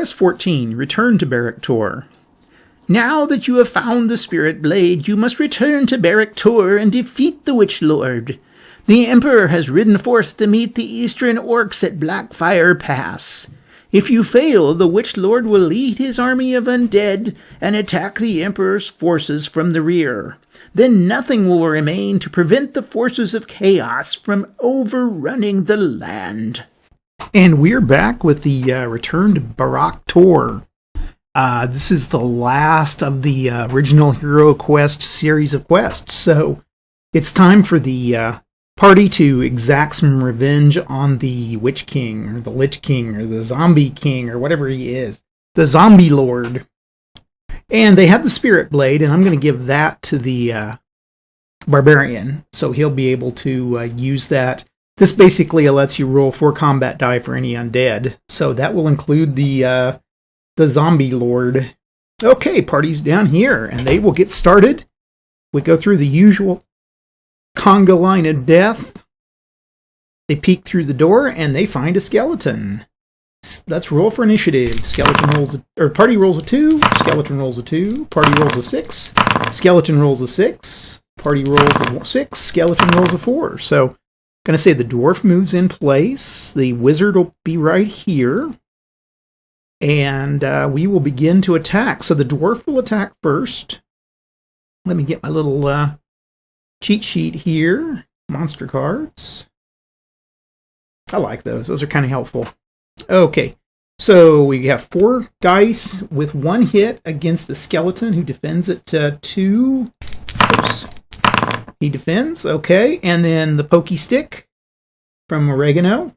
Request 14, Return to Barak Tor. Now that you have found the Spirit Blade, you must return to Barak Tor and defeat the Witch Lord. The Emperor has ridden forth to meet the Eastern Orcs at Blackfire Pass. If you fail, the Witch Lord will lead his army of undead and attack the Emperor's forces from the rear. Then nothing will remain to prevent the forces of chaos from overrunning the land. And we're back with the Return to Barak Tor. This is the last of the original Heroquest series of quests. So it's time for the party to exact some revenge on the Witch King, or the Lich King, or the Zombie King, or whatever he is. The Zombie Lord. And they have the Spirit Blade, and I'm going to give that to the Barbarian. So he'll be able to use that. This basically lets you roll 4 combat die for any undead. So that will include the Zombie Lord. Okay, party's down here, and they will get started. We go through the usual conga line of death. They peek through the door, and they find a skeleton. Let's roll for initiative. Party rolls a 2. Skeleton rolls a 2. Party rolls a 6. Skeleton rolls a 6. Party rolls a 6. Skeleton rolls a 4. So going to say the dwarf moves in place. The wizard will be right here. And we will begin to attack. So the dwarf will attack first. Let me get my little cheat sheet here. Monster cards. I like those. Those are kind of helpful. Okay. So we have 4 dice with 1 hit against a skeleton who defends at 2. Oops. He defends, okay. And then the pokey stick from Oregano.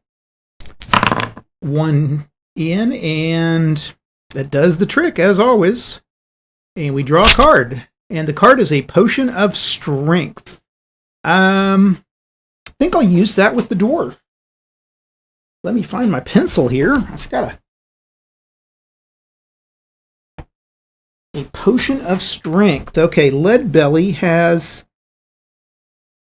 1 in, and that does the trick, as always. And we draw a card. And the card is a Potion of Strength. I think I'll use that with the dwarf. Let me find my pencil here. I've got a Potion of Strength. Okay, Leadbelly has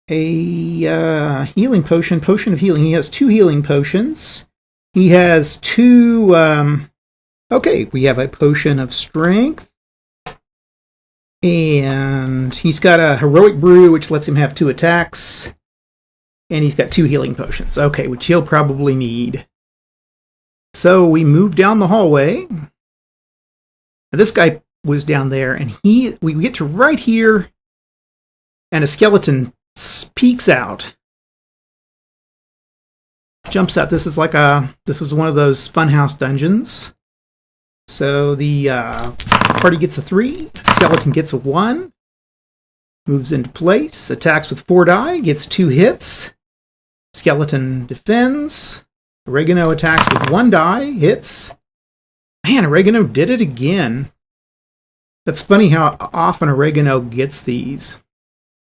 a healing potion, Potion of Healing. He has 2 healing potions. He has 2, okay, we have a Potion of Strength. And he's got a Heroic Brew, which lets him have 2 attacks. And he's got 2 healing potions. Okay, which he'll probably need. So we move down the hallway. Now, this guy was down there, and we get to right here, and a skeleton peeks out, jumps out. This is one of those funhouse dungeons. So the party gets a 3, skeleton gets a 1, moves into place, attacks with 4 die, gets 2 hits. Skeleton defends. Oregano attacks with 1 die, hits. Man, Oregano did it again. That's funny how often Oregano gets these.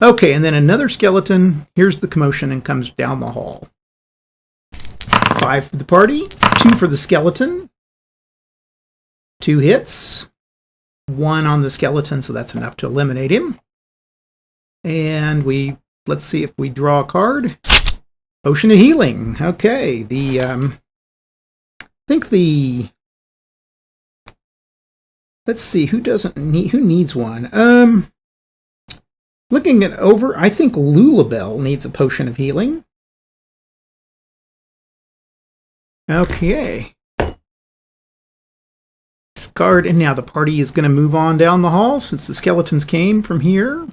Okay, and then another skeleton hears the commotion and comes down the hall. 5 for the party, 2 for the skeleton. 2 hits. 1 on the skeleton, so that's enough to eliminate him. And let's see if we draw a card. Potion of Healing. Okay, let's see, who needs one? Looking it over, I think Lulabelle needs a Potion of Healing. Okay. Discard, and now the party is going to move on down the hall since the skeletons came from here.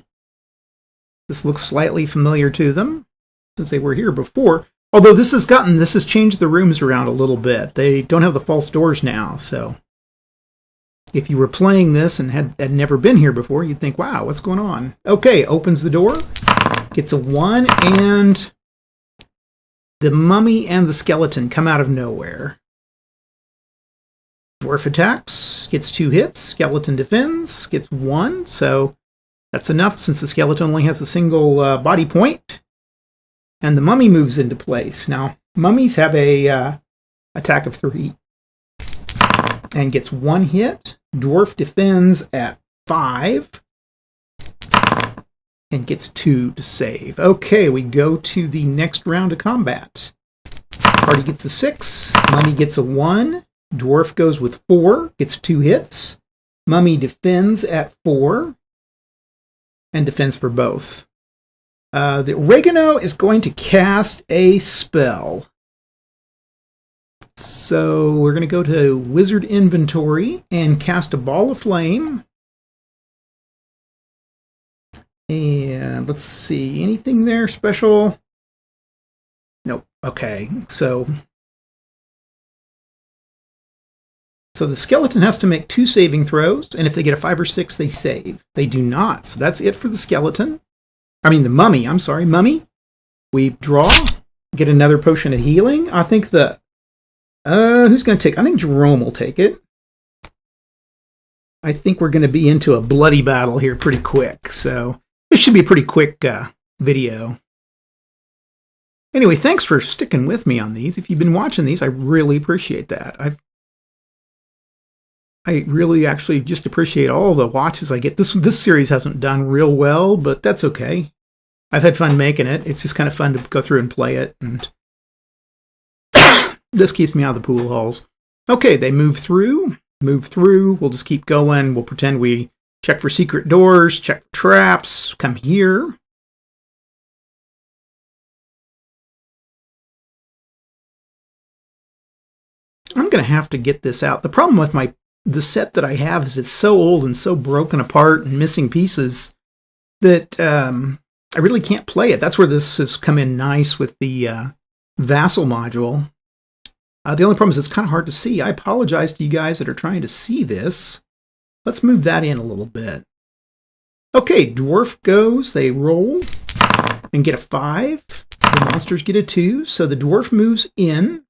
This looks slightly familiar to them since they were here before. Although this has changed the rooms around a little bit. They don't have the false doors now, so if you were playing this and had never been here before, you'd think, wow, what's going on? Okay, opens the door, gets a 1, and the mummy and the skeleton come out of nowhere. Dwarf attacks, gets 2 hits, skeleton defends, gets 1, so that's enough since the skeleton only has a single body point. And the mummy moves into place. Now, mummies have a attack of 3 and gets 1 hit. Dwarf defends at 5 and gets 2 to save. Okay, we go to the next round of combat. Party gets a 6, mummy gets a 1, Dwarf goes with 4, gets 2 hits. Mummy defends at 4 and defends for both. The oregano is going to cast a spell. So we're going to go to Wizard Inventory and cast a Ball of Flame. And let's see, anything there special? Nope. Okay, so the skeleton has to make 2 saving throws, and if they get a 5 or 6, they save. They do not, so that's it for the skeleton. I mean, the mummy. I'm sorry, mummy. We draw, get another potion of healing. I think who's going to take? I think Jerome will take it. I think we're going to be into a bloody battle here pretty quick, so this should be a pretty quick video. Anyway, thanks for sticking with me on these. If you've been watching these, I really appreciate that. I really actually just appreciate all the watches I get. This series hasn't done real well, but that's okay. I've had fun making it. It's just kind of fun to go through and play it, and this keeps me out of the pool halls. Okay, they move through. We'll just keep going. We'll pretend we check for secret doors, check for traps, come here. I'm going to have to get this out. The problem with the set that I have is it's so old and so broken apart and missing pieces that I really can't play it. That's where this has come in nice with the Vassal Module. The only problem is it's kind of hard to see. I apologize to you guys that are trying to see this. Let's move that in a little bit. Okay, Dwarf goes. They roll and get a 5. The monsters get a 2, so the Dwarf moves in.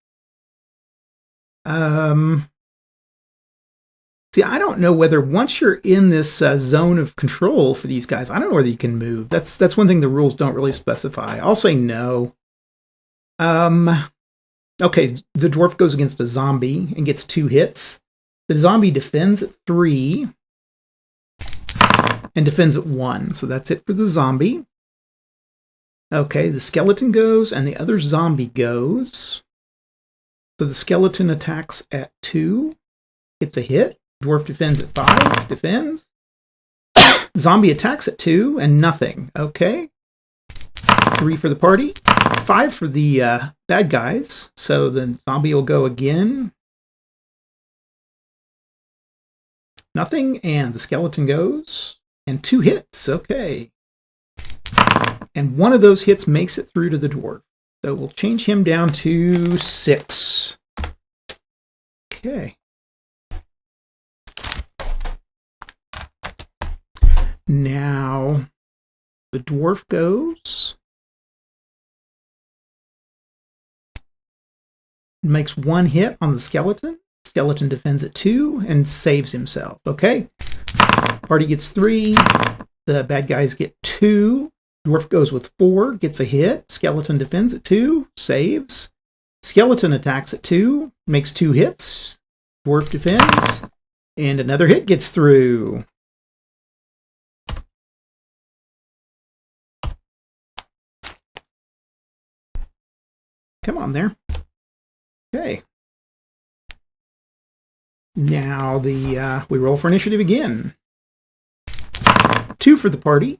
See, I don't know whether once you're in this zone of control for these guys, I don't know whether you can move. That's one thing the rules don't really specify. I'll say no. Okay, the Dwarf goes against a zombie and gets 2 hits. The zombie defends at 3 and defends at 1. So that's it for the zombie. Okay, the skeleton goes and the other zombie goes. So the skeleton attacks at 2, gets a hit. Dwarf defends at 5, defends. Zombie attacks at 2 and nothing. Okay. 3 for the party, 5 for the bad guys. So the zombie will go again. Nothing, and the skeleton goes. And 2 hits, okay. And one of those hits makes it through to the dwarf. So we'll change him down to 6. Okay. Now, the dwarf goes, makes 1 hit on the skeleton. Skeleton defends at 2 and saves himself. Okay. Party gets 3. The bad guys get 2. Dwarf goes with 4, gets a hit. Skeleton defends at 2, saves. Skeleton attacks at 2, makes 2 hits. Dwarf defends, and another hit gets through. Come on there. Okay. Now we roll for initiative again. 2 for the party,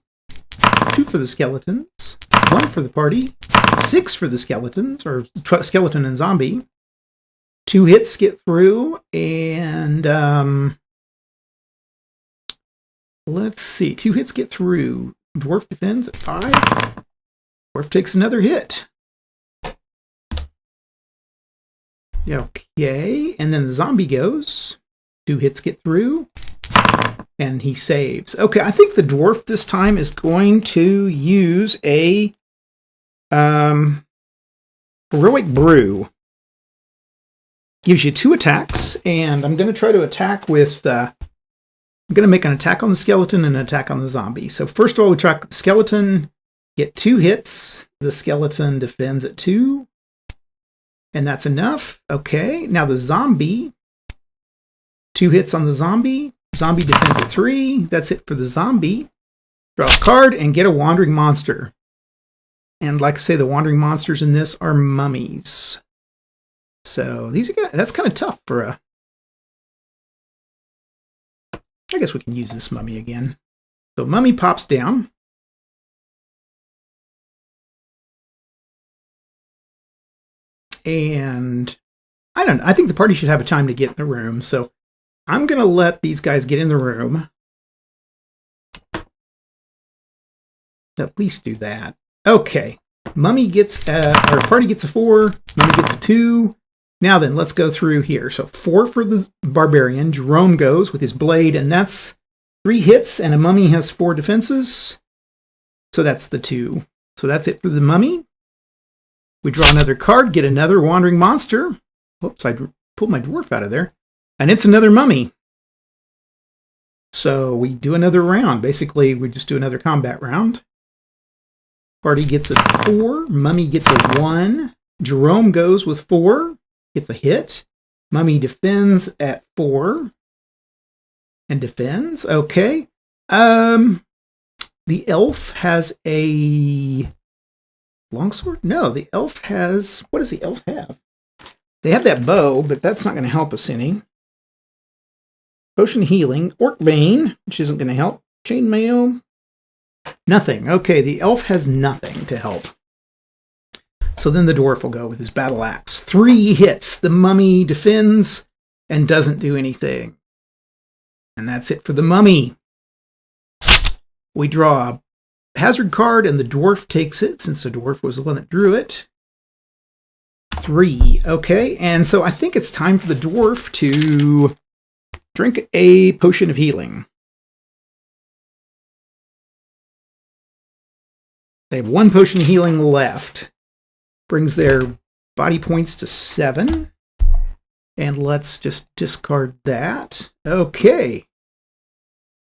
2 for the skeletons, 1 for the party, 6 for the skeletons, or skeleton and zombie. 2 hits get through, and let's see. 2 hits get through. Dwarf defends at 5. Dwarf takes another hit. Okay, and then the zombie goes. 2 hits get through, and he saves. Okay, I think the dwarf this time is going to use a heroic brew. Gives you 2 attacks, and I'm going to try to attack with. I'm going to make an attack on the skeleton and an attack on the zombie. So first of all, we track the skeleton, get 2 hits. The skeleton defends at 2. And that's enough. Okay, now the zombie. 2 hits on the zombie. Zombie defends at 3. That's it for the zombie. Draw a card and get a wandering monster. And like I say, the wandering monsters in this are mummies. So that's kind of tough for I guess we can use this mummy again. So mummy pops down. And I don't know. I think the party should have a time to get in the room. So I'm going to let these guys get in the room. At least do that. Okay. Mummy gets, our party gets a 4. Mummy gets a 2. Now then, let's go through here. So 4 for the barbarian. Jerome goes with his blade, and that's 3 hits, and a mummy has 4 defenses. So that's the 2. So that's it for the mummy. We draw another card, get another wandering monster. Whoops, I pulled my dwarf out of there. And it's another mummy. So we do another round. Basically, we just do another combat round. Party gets a 4. Mummy gets a 1. Jerome goes with 4. Gets a hit. Mummy defends at 4. And defends. Okay. The elf has a longsword? No, the elf has... What does the elf have? They have that bow, but that's not going to help us any. Potion healing. Orc Bane, which isn't going to help. Chainmail. Nothing. Okay, the elf has nothing to help. So then the dwarf will go with his battle axe. 3 hits. The mummy defends and doesn't do anything. And that's it for the mummy. We draw a hazard card, and the dwarf takes it, since the dwarf was the one that drew it. 3. Okay, and so I think it's time for the dwarf to drink a potion of healing. They have 1 potion of healing left. Brings their body points to 7. And let's just discard that. Okay.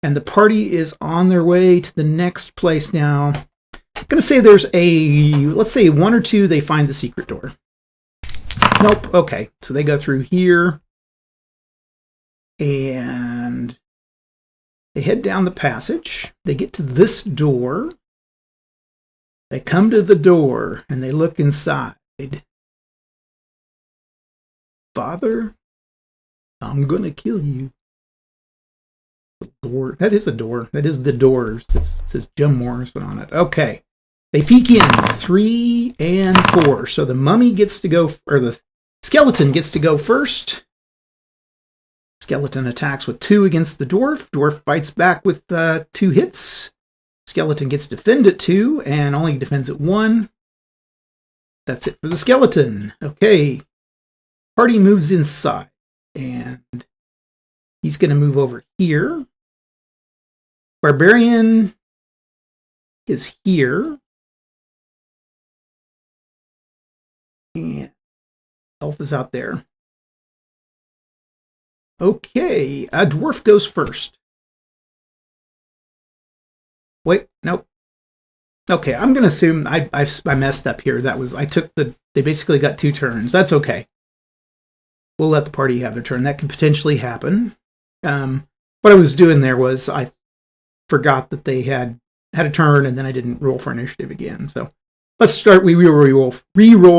And the party is on their way to the next place now. I'm going to say there's a, let's say 1 or 2, they find the secret door. Nope. Okay. So they go through here. And they head down the passage. They get to this door. They come to the door and they look inside. Father, I'm going to kill you. Door. That is a door. That is the doors. It says Jim Morrison on it. Okay. They peek in. 3 and 4. So the mummy gets to go, or the skeleton gets to go first. Skeleton attacks with 2 against the dwarf. Dwarf fights back with 2 hits. Skeleton gets defend at 2 and only defends at 1. That's it for the skeleton. Okay. Party moves inside. And he's going to move over here. Barbarian is here. And elf is out there. Okay. A dwarf goes first. Wait, nope. Okay, I'm going to assume I messed up here. They basically got 2 turns. That's okay. We'll let the party have their turn. That could potentially happen. What I was doing there was I forgot that they had a turn, and then I didn't roll for initiative again. So let's start. We re-roll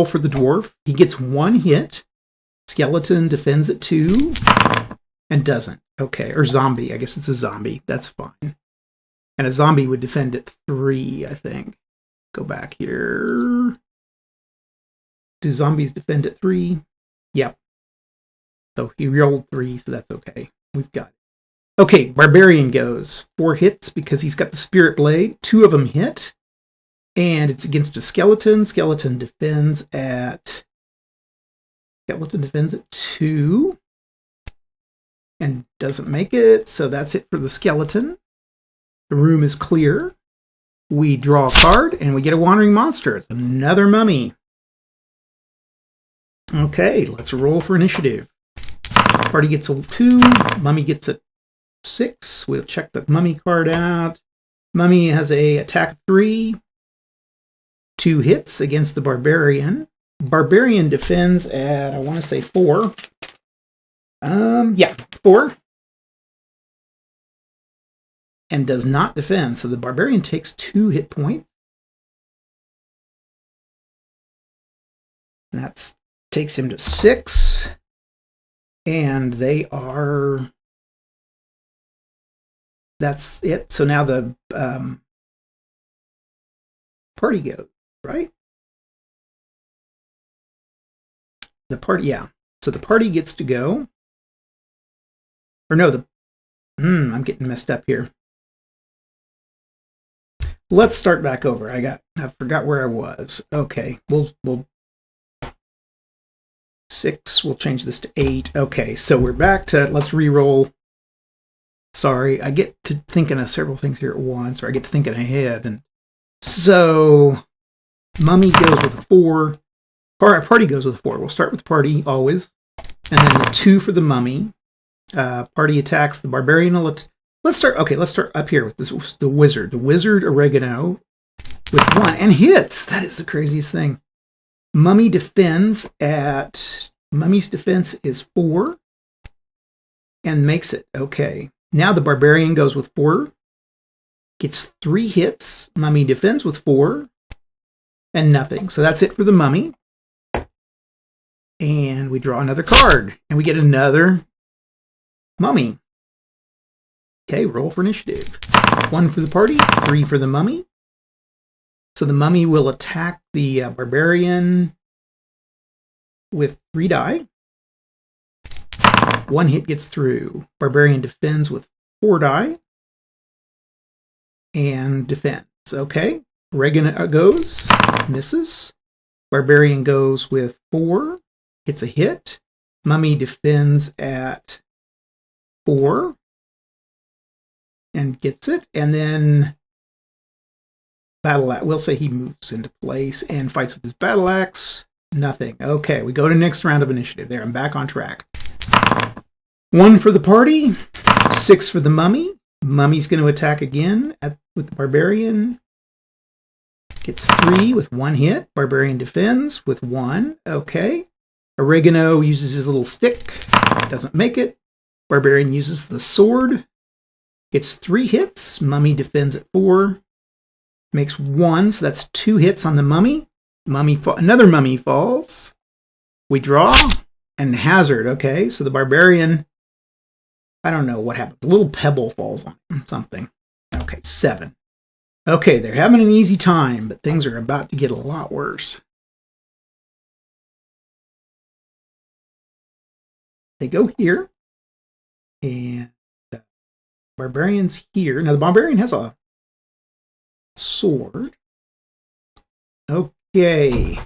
for the dwarf. He gets 1 hit. Skeleton defends at 2 and doesn't. Okay, or zombie. I guess it's a zombie. That's fine. And a zombie would defend at 3, I think. Go back here. Do zombies defend at 3? Yep. So he rolled 3, so that's okay. We've got it. Okay, barbarian goes. 4 hits because he's got the spirit blade. 2 of them hit. And it's against a skeleton. Skeleton defends at 2. And doesn't make it, so that's it for the skeleton. The room is clear. We draw a card, and we get a wandering monster. It's another mummy. Okay, let's roll for initiative. Party gets a 2. Mummy gets a 6. We'll check the mummy card out. Mummy has a attack of 3. 2 hits against the barbarian. Barbarian defends at, I want to say 4. 4. And does not defend. So the barbarian takes 2 hit points. And that takes him to 6. And they are that's it. So now the party goes, right? The party, yeah. So the party gets to go. Or no, I'm getting messed up here. Let's start back over. I forgot where I was. Okay, we'll 6. We'll change this to 8. Okay, so we're back to, let's re-roll. Sorry, I get to thinking of several things here at once, or I get to thinking ahead. And so, mummy goes with a 4. Party goes with a 4. We'll start with party, always. And then the 2 for the mummy. Party attacks the barbarian. Let's start up here with the wizard. The wizard oregano with 1 and hits. That is the craziest thing. Mummy's defense is 4 and makes it. Okay. Now the barbarian goes with 4, gets 3 hits. Mummy defends with 4 and nothing. So that's it for the mummy. And we draw another card and we get another mummy. Okay, roll for initiative. 1 for the party, 3 for the mummy. So the mummy will attack the barbarian with 3 die. 1 hit gets through. Barbarian defends with 4 die. And defends. Okay. Oregano goes. Misses. Barbarian goes with 4. Gets a hit. Mummy defends at 4. And gets it. And then battle axe. We'll say he moves into place and fights with his battle axe. Nothing. Okay, we go to next round of initiative. There, I'm back on track. 1 for the party, 6 for the mummy. Mummy's going to attack again with the barbarian. Gets 3 with 1 hit. Barbarian defends with 1. Okay. Oregano uses his little stick. Doesn't make it. Barbarian uses the sword. Gets 3 hits. Mummy defends at 4. Makes 1, so that's 2 hits on the mummy. Another mummy falls. We draw and hazard. Okay, so the barbarian, I don't know what happened. A little pebble falls on him, something. Okay, 7. Okay, they're having an easy time, but things are about to get a lot worse. They go here, and the barbarian's here. Now the barbarian has a sword. Okay.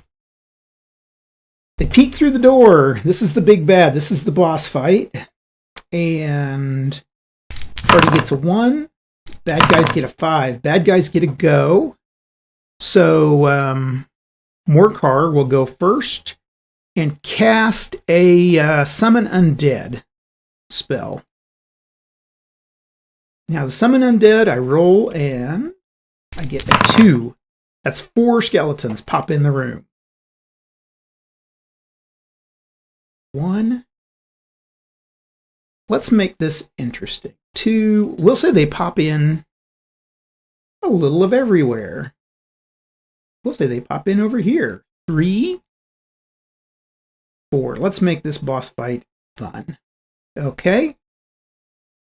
They peek through the door. This is the big bad. This is the boss fight. And party gets a 1. Bad guys get a 5. Bad guys get a go. So Morcar will go first and cast a Summon Undead spell. Now the Summon Undead, I roll and I get a 2. That's 4 skeletons pop in the room. 1. Let's make this interesting. 2. We'll say they pop in a little of everywhere. We'll say they pop in over here. 3. 4. Let's make this boss fight fun. Okay.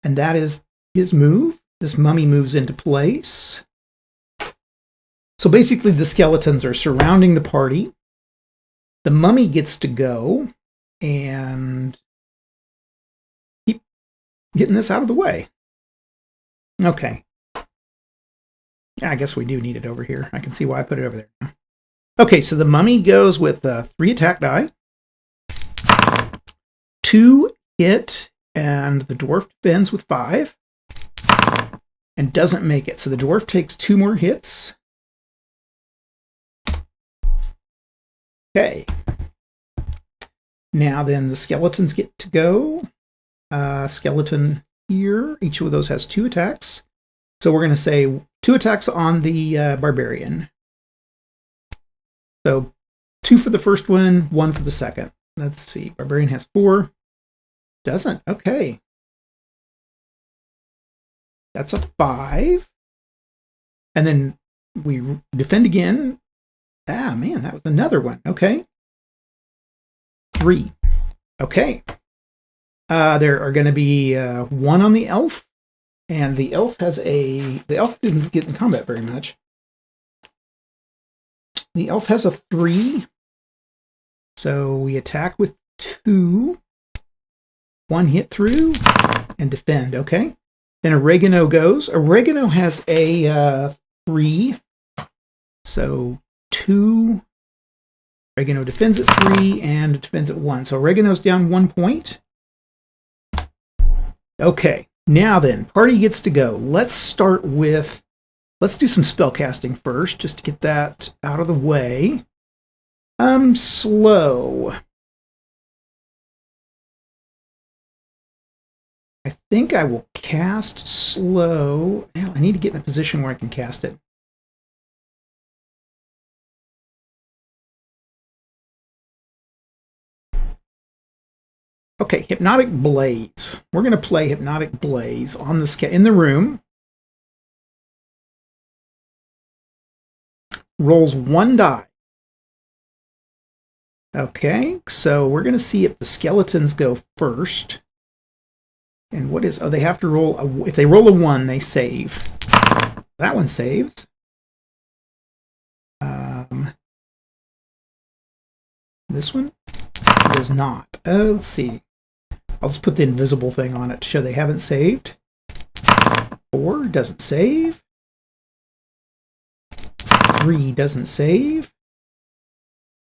And that is his move. This mummy moves into place. So basically the skeletons are surrounding the party. The mummy gets to go and keep getting this out of the way. Okay. Yeah, I guess we do need it over here. I can see why I put it over there. Okay, so the mummy goes with 3 attack die. 2 hit, and the dwarf defends with 5. And doesn't make it. So the dwarf takes 2 more hits. Okay. Now then the skeletons get to go. Skeleton here. Each of those has 2 attacks. So we're going to say 2 attacks on the barbarian. So 2 for the first one, 1 for the second. Let's see. Barbarian has 4. Doesn't. Okay. That's a 5. And then we defend again. Ah, man, that was another one. Okay. 3. Okay. There are going to be 1 on the elf And the elf didn't get in combat very much. The elf has a 3. So we attack with 2. 1 hit through and defend, okay? Then Oregano goes. Oregano has a 3. So 2. Oregano defends at 3 and defends at 1. So Oregano's down 1 point. Okay, now then, party gets to go. Let's do some spell casting first, just to get that out of the way. Slow. I think I will cast slow. Hell, I need to get in a position where I can cast it. Okay, Hypnotic Blaze. We're going to play Hypnotic Blaze on the in the room. Rolls 1 die. Okay, so we're going to see if the skeletons go first. And what is... Oh, they have to roll... If they roll a 1, they save. That one saves. This one does not. Let's see. I'll just put the invisible thing on it to show they haven't saved. 4 doesn't save. 3 doesn't save.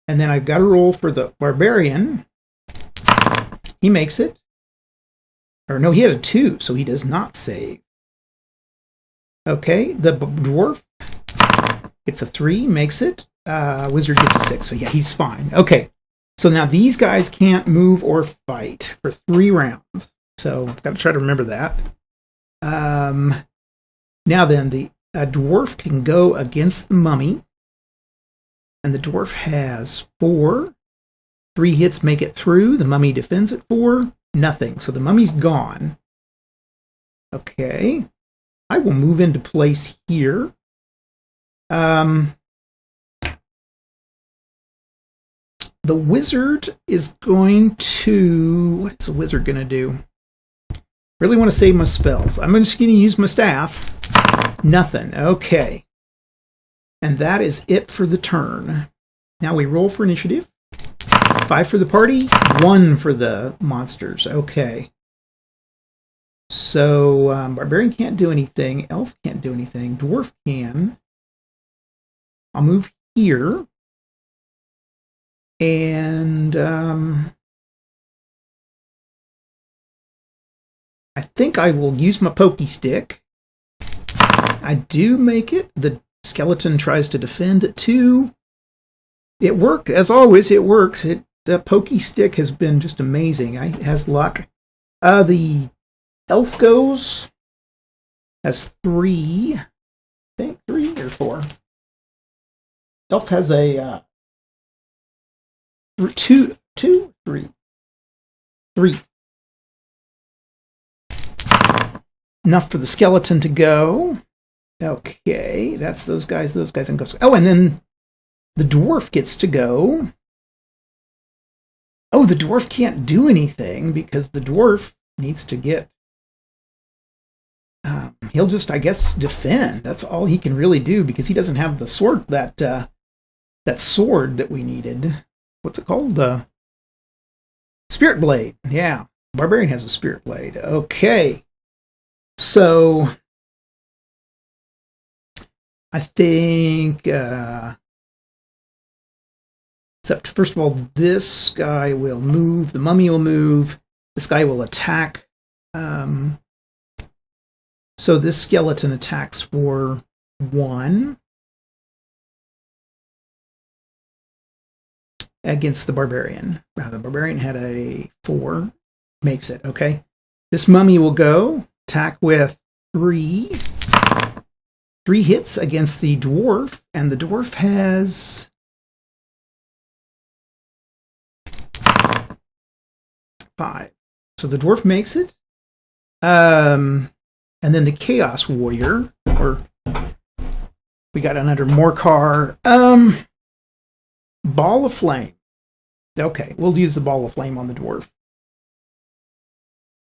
And then I've got to roll for the barbarian. He makes it. Or no, he had a 2, so he does not save. Okay, the dwarf gets a 3, makes it. Wizard gets a 6, so yeah, he's fine. Okay, so now these guys can't move or fight for 3 rounds. So got to try to remember that. Now then, the dwarf can go against the mummy. And the dwarf has 4. 3 hits make it through. The mummy defends at 4. Nothing. So the mummy's gone. Okay. I will move into place here. The wizard is going to... What's the wizard going to do? Really want to save my spells. I'm just going to use my staff. Nothing. Okay. And that is it for the turn. Now we roll for initiative. 5 for the party, 1 for the monsters. Okay. So, Barbarian can't do anything. Elf can't do anything. Dwarf can. I'll move here. And, I think I will use my pokey stick. I do make it. The skeleton tries to defend at 2. It worked. As always, it works. The pokey stick has been just amazing. It has luck. The elf goes. Has 3. I think 3 or 4. Elf has a 2, 3. 3. Enough for the skeleton to go. Okay, that's those guys, and goes. Oh, and then the dwarf gets to go. Oh, the dwarf can't do anything because the dwarf needs to get... he'll just, I guess, defend. That's all he can really do because he doesn't have the sword, that sword that we needed. What's it called? Spirit Blade. Yeah, Barbarian has a Spirit Blade. Okay. So... I think, except first of all, this guy will move, the mummy will move, this guy will attack. So this skeleton attacks for 1 against the barbarian. The barbarian had a 4, makes it, okay. This mummy will go, attack with 3. 3 hits against the dwarf, and the dwarf has 5. So the dwarf makes it. And then the Chaos Warrior, or we got another Morcar. Ball of Flame. Okay, we'll use the Ball of Flame on the dwarf.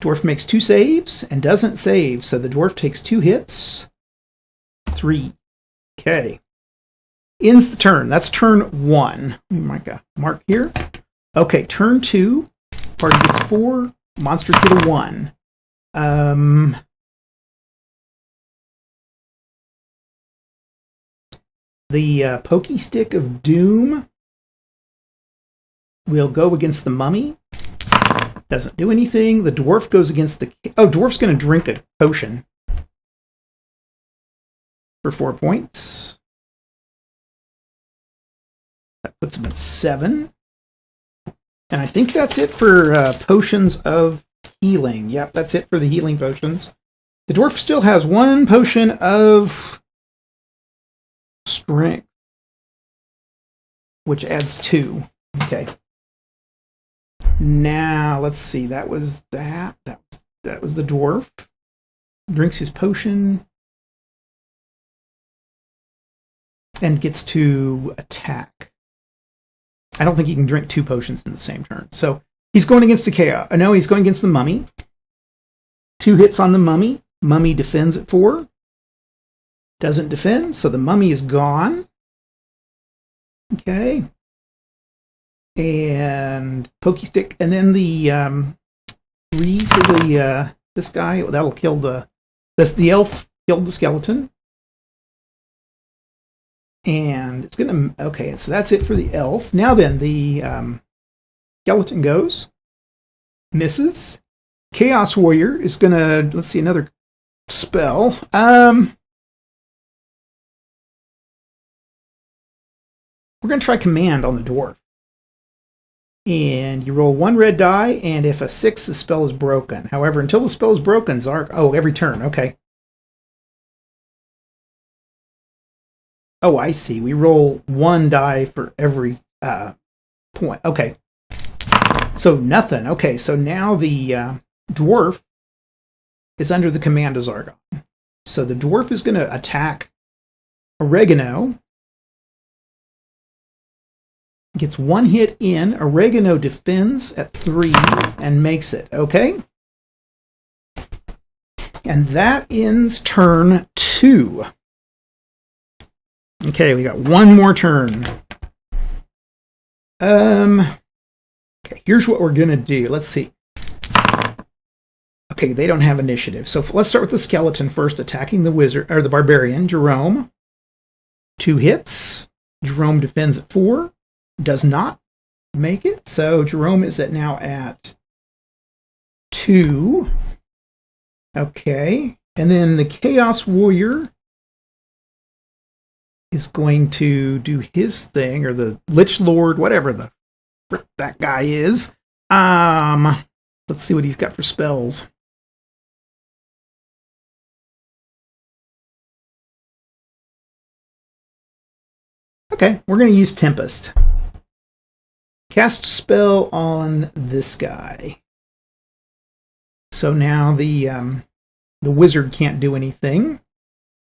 Dwarf makes 2 saves and doesn't save, so the dwarf takes 2 hits. 3. Okay. Ends the turn. That's turn 1. Mark here. Okay, turn 2. Party gets 4. Monsters get a 1. The Pokey Stick of Doom will go against the mummy. Doesn't do anything. The dwarf goes against the... Oh, dwarf's going to drink a potion for 4 points. That puts him at 7. And I think that's it for potions of healing. Yep, that's it for the healing potions. The dwarf still has 1 potion of strength, which adds 2. Okay. Now, let's see. That was that. That was the dwarf. Drinks his potion and gets to attack. I don't think he can drink 2 potions in the same turn. So he's going against the chaos. No, he's going against the mummy. 2 hits on the mummy. Mummy defends at 4. Doesn't defend, so the mummy is gone. Okay. And Pokey Stick, and then the 3 for the this guy. That'll kill the elf. Killed the skeleton. And it's gonna... Okay, so that's it for the elf. Now then, the skeleton goes. Misses. Chaos Warrior is gonna... Let's see, another spell. We're gonna try Command on the dwarf. And you roll 1 red die, and if a 6, the spell is broken. However, until the spell is broken, Zark... Oh, every turn. Okay. Oh, I see. We roll 1 die for every point. Okay. So nothing. Okay, so now the dwarf is under the command of Zargon. So the dwarf is going to attack Oregano. Gets 1 hit in. Oregano defends at 3 and makes it. Okay? And that ends turn 2. Okay, we got 1 more turn. Okay, here's what we're going to do. Let's see. Okay, they don't have initiative. So let's start with the skeleton first, attacking the wizard, or the barbarian, Jerome. 2 hits. Jerome defends at 4. Does not make it. So Jerome is now at 2. Okay. And then the Chaos Warrior is going to do his thing, or the Lich Lord, whatever the frick that guy is. Let's see what he's got for spells. Okay, we're going to use Tempest. Cast spell on this guy. So now the wizard can't do anything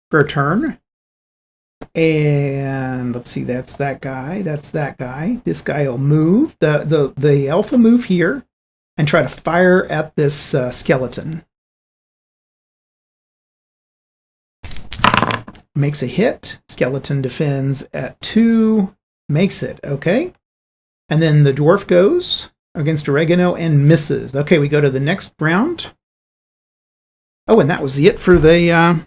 for a turn. And let's see, that's that guy. That's that guy. This guy will move. The elf will move here and try to fire at this skeleton. Makes a hit. Skeleton defends at 2. Makes it. Okay. And then the dwarf goes against Oregano and misses. Okay, we go to the next round. Oh, and that was it for the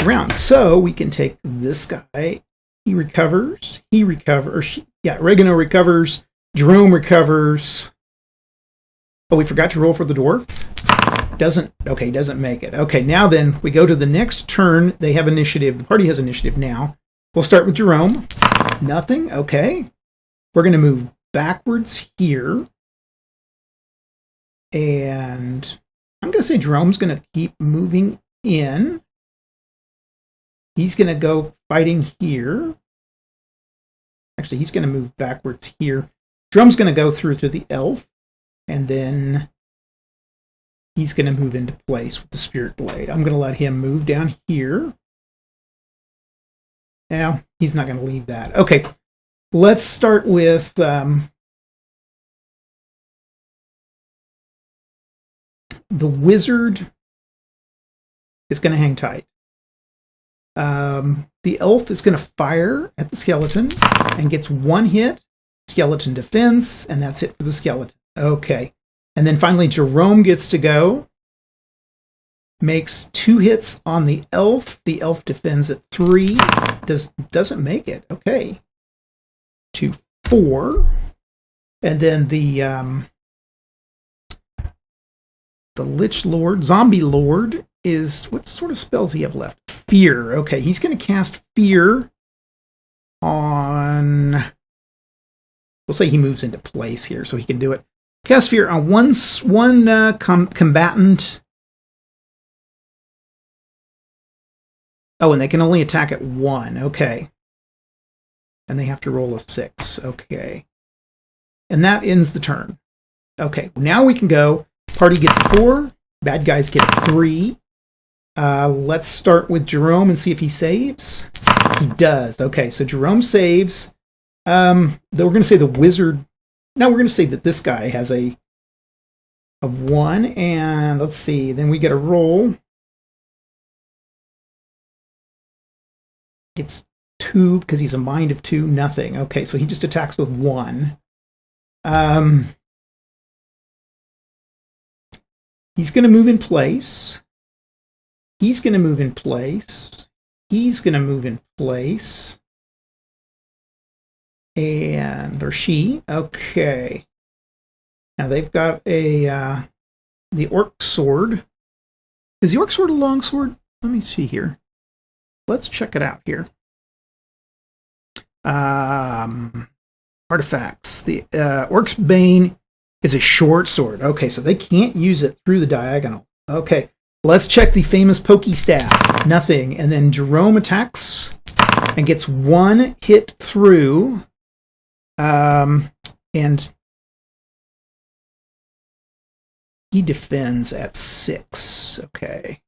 round. So we can take this guy. He recovers. He recovers. Yeah, Oregano recovers. Jerome recovers. Oh, we forgot to roll for the dwarf. Doesn't. Okay, doesn't make it. Okay, now then we go to the next turn. They have initiative. The party has initiative now. We'll start with Jerome. Nothing. Okay. We're going to move backwards here. And I'm going to say Jerome's going to keep moving in. He's going to go fighting here. Actually, he's going to move backwards here. Jerome's going to go through to the elf. And then he's going to move into place with the Spirit Blade. I'm going to let him move down here. Now, he's not going to leave that. Okay, let's start with the wizard is going to hang tight. The elf is going to fire at the skeleton and gets one hit. Skeleton defends, and that's it for the skeleton. Okay. And then finally, Jerome gets to go. Makes 2 hits on the elf. The elf defends at 3. Doesn't make it. Okay. 2, 4. And then the Lich Lord, Zombie Lord, is, what sort of spells do he have left? Fear. Okay, he's going to cast Fear on, we'll say he moves into place here so he can do it. Cast Fear on one combatant. Oh, and they can only attack at 1. Okay. And they have to roll a 6. Okay. And that ends the turn. Okay, now we can go. Party gets 4. Bad guys get 3. Let's start with Jerome and see if he saves. He does. Okay, so Jerome saves. Then we're going to say the wizard. No, we're going to say that this guy has a 1. And let's see. Then we get a roll. It's 2 because he's a mind of 2. Nothing. Okay, so he just attacks with 1. He's going to move in place. He's going to move in place. He's going to move in place. And, or she. Okay. Now they've got the orc sword. Is the orc sword a long sword? Let me see here. Let's check it out here. Artifacts. The Orc's Bane is a short sword. Okay, so they can't use it through the diagonal. Okay, let's check the famous pokey staff. Nothing. And then Jerome attacks and gets 1 hit through. And he defends at 6. Okay.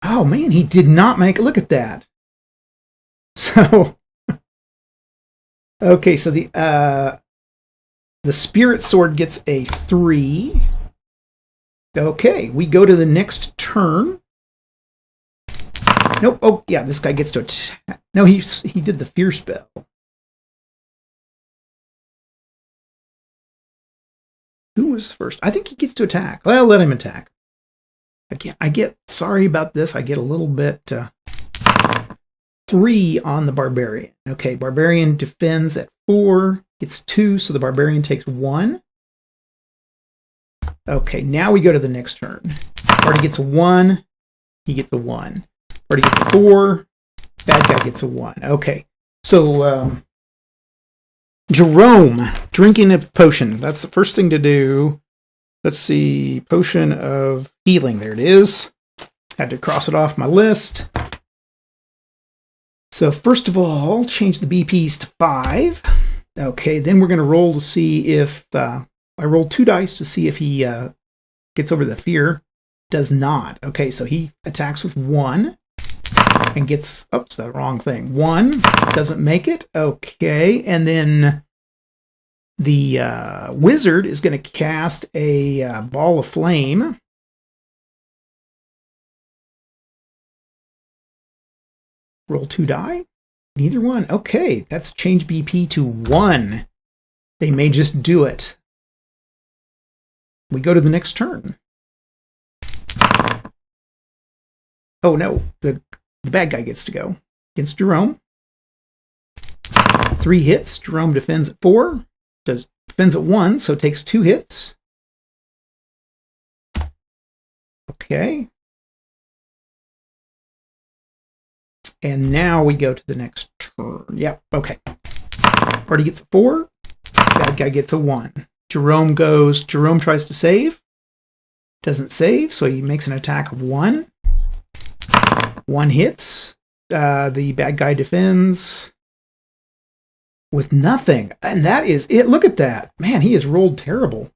Oh man, he did not make it. Look at that. So, okay, so the spirit sword gets a 3. Okay, we go to the next turn. Nope. Oh yeah, this guy gets to attack. No, he did the fear spell. Who was first? I think he gets to attack. Well, let him attack. I get, sorry about this, I get a little bit, 3 on the barbarian. Okay, barbarian defends at 4, gets 2, so the barbarian takes 1. Okay, now we go to the next turn. Party gets a 1, he gets a 1. Party gets a 4, bad guy gets a 1. Okay, so, Jerome, drinking a potion. That's the first thing to do. Let's see, potion of healing. There it is. Had to cross it off my list. So first of all, change the BPs to 5. Okay, then we're going to roll to see if... I rolled 2 dice to see if he gets over the fear. Does not. Okay, so he attacks with 1 and gets... Oops, the wrong thing. 1. Doesn't make it. Okay, and then... The wizard is going to cast a ball of flame. Roll 2 die. Neither one. Okay, that's change BP to 1. They may just do it. We go to the next turn. Oh no, the bad guy gets to go against Jerome. 3 hits. Jerome defends at 4. Defends at 1, so takes 2 hits. Okay. And now we go to the next turn. Yep, okay. Party gets a 4. Bad guy gets a 1. Jerome tries to save. Doesn't save, so he makes an attack of 1. 1 hits. The bad guy defends with nothing. And that is it. Look at that. Man, he has rolled terrible.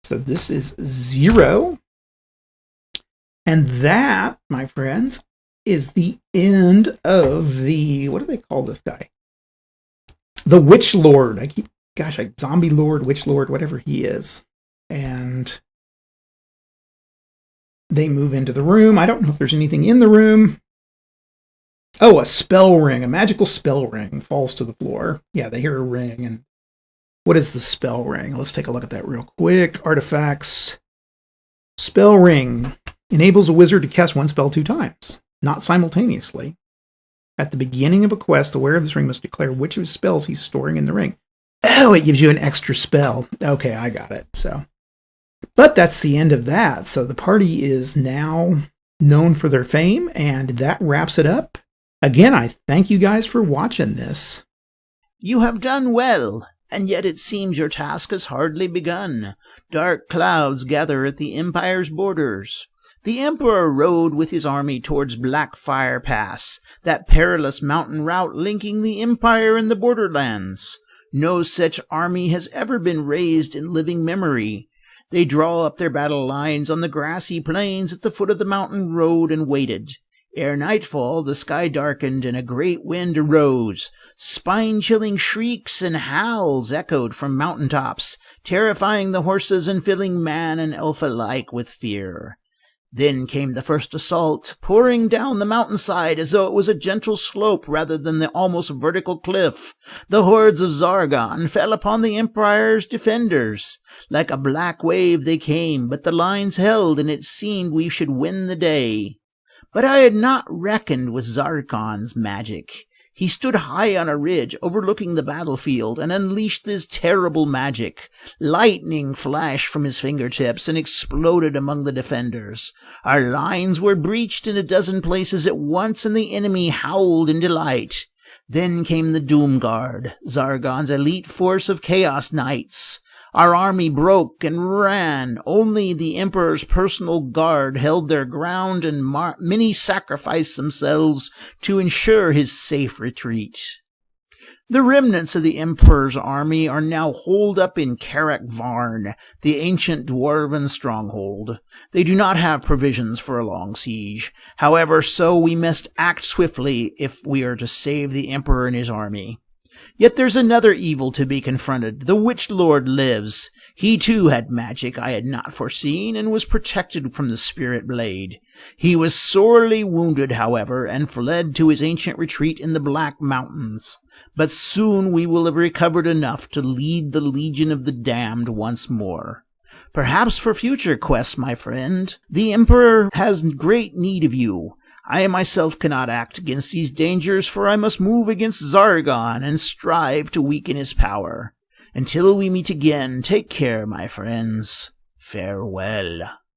So this is 0. And that, my friends, is the end of the, what do they call this guy? The Witch Lord. I keep gosh, like zombie lord, witch lord, whatever he is. And they move into the room. I don't know if there's anything in the room. Oh, a spell ring, a magical spell ring falls to the floor. Yeah, they hear a ring. And what is the spell ring? Let's take a look at that real quick. Artifacts. Spell ring enables a wizard to cast one spell 2 times, not simultaneously. At the beginning of a quest, the wearer of this ring must declare which of his spells he's storing in the ring. Oh, it gives you an extra spell. Okay, I got it. But that's the end of that. So the party is now known for their fame, and that wraps it up. Again, I thank you guys for watching this. You have done well, and yet it seems your task has hardly begun. Dark clouds gather at the Empire's borders. The Emperor rode with his army towards Blackfire Pass, that perilous mountain route linking the Empire and the borderlands. No such army has ever been raised in living memory. They draw up their battle lines on the grassy plains at the foot of the mountain road and waited. Ere nightfall, the sky darkened and a great wind arose. Spine-chilling shrieks and howls echoed from mountaintops, terrifying the horses and filling man and elf alike with fear. Then came the first assault, pouring down the mountainside as though it was a gentle slope rather than the almost vertical cliff. The hordes of Zargon fell upon the Empire's defenders. Like a black wave they came, but the lines held, and it seemed we should win the day. But I had not reckoned with Zargon's magic. He stood high on a ridge overlooking the battlefield and unleashed his terrible magic. Lightning flashed from his fingertips and exploded among the defenders. Our lines were breached in a dozen places at once, and the enemy howled in delight. Then came the Doom Guard, Zargon's elite force of Chaos Knights. Our army broke and ran. Only the Emperor's personal guard held their ground, and many sacrificed themselves to ensure his safe retreat. The remnants of the Emperor's army are now holed up in Karak Varn, the ancient dwarven stronghold. They do not have provisions for a long siege. However, so we must act swiftly if we are to save the Emperor and his army. Yet there's another evil to be confronted. The Witch Lord lives. He too had magic I had not foreseen, and was protected from the spirit blade. He was sorely wounded, however, and fled to his ancient retreat in the Black Mountains. But soon we will have recovered enough to lead the Legion of the Damned once more. Perhaps for future quests, my friend. The Emperor has great need of you. I myself cannot act against these dangers, for I must move against Zargon and strive to weaken his power. Until we meet again, take care, my friends. Farewell.